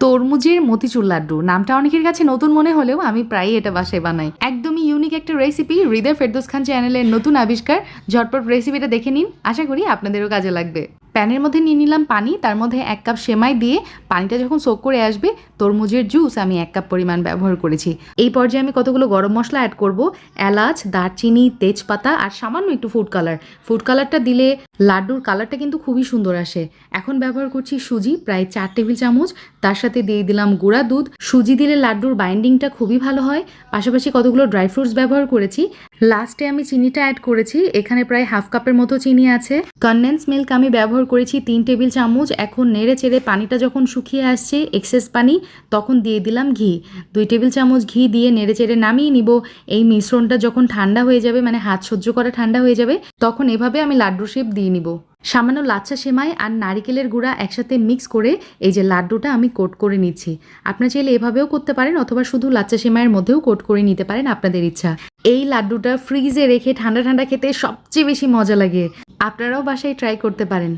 তরমুজের মতিচুর লাড্ডু নামটা অনেকের কাছে নতুন মনে হলেও আমি প্রায়ই এটা বাসায় বানাই। একদমই ইউনিক একটা রেসিপি, হৃদয় ফেরদৌস খান চ্যানেলের নতুন আবিষ্কার। ঝটপট রেসিপিটা দেখে নিন, আশা করি আপনাদেরও কাজে লাগবে। প্যানের মধ্যে নিয়ে নিলাম পানি, তার মধ্যে 1 কাপ সেমাই দিয়ে পানিটা যখন সোক করে আসবে, তরমুজের জুস আমি 1 কাপ পরিমাণ ব্যবহার করেছি। এই পর্যায়ে আমি কতগুলো গরম মশলা অ্যাড করব, এলাচ, দারচিনি, তেজপাতা আর সামান্য একটু ফুড কালার। ফুড কালারটা দিলে লাড্ডুর কালারটা কিন্তু খুবই সুন্দর আসে। এখন ব্যবহার করছি সুজি, প্রায় 4 টেবিল চামচ। তার সাথে দিয়ে দিলাম গুঁড়া দুধ। সুজি দিলে লাড্ডুর বাইন্ডিংটা খুবই ভালো হয়। পাশাপাশি কতগুলো ড্রাই ফ্রুটস ব্যবহার করেছি। লাস্টে আমি চিনিটা অ্যাড করেছি, এখানে প্রায় হাফ কাপের মতো চিনি আছে। কনডেন্স মিল্ক আমি ব্যবহার করেছি 3 টেবিল চামচ। এখন নেড়ে চেড়ে পানিটা যখন শুকিয়ে আসছে, এক্সেস পানি, তখন দিয়ে দিলাম ঘি। 2 টেবিল চামচ ঘি দিয়ে নেড়ে চেড়ে নামিয়ে নিব। এই মিশ্রণটা যখন ঠান্ডা হয়ে যাবে, মানে হাত সহ্য করা ঠান্ডা হয়ে যাবে, তখন এভাবে আমি লাড্ডুর শেপ দিয়ে নিব। সামান্য লাচ্ছা সেমাই আর নারিকেলের গুঁড়া একসাথে মিক্স করে এই যে লাড্ডুটা আমি কোট করে নিচ্ছি। আপনারা চাইলে এভাবেও করতে পারেন, অথবা শুধু লাচ্ছা সেমাইয়ের মধ্যেও কোট করে নিতে পারেন, আপনাদের ইচ্ছা। এই লাড্ডুটা ফ্রিজে রেখে ঠান্ডা ঠান্ডা খেতে সবচেয়ে বেশি মজা লাগে। আপনারাও বাসায় ট্রাই করতে পারেন।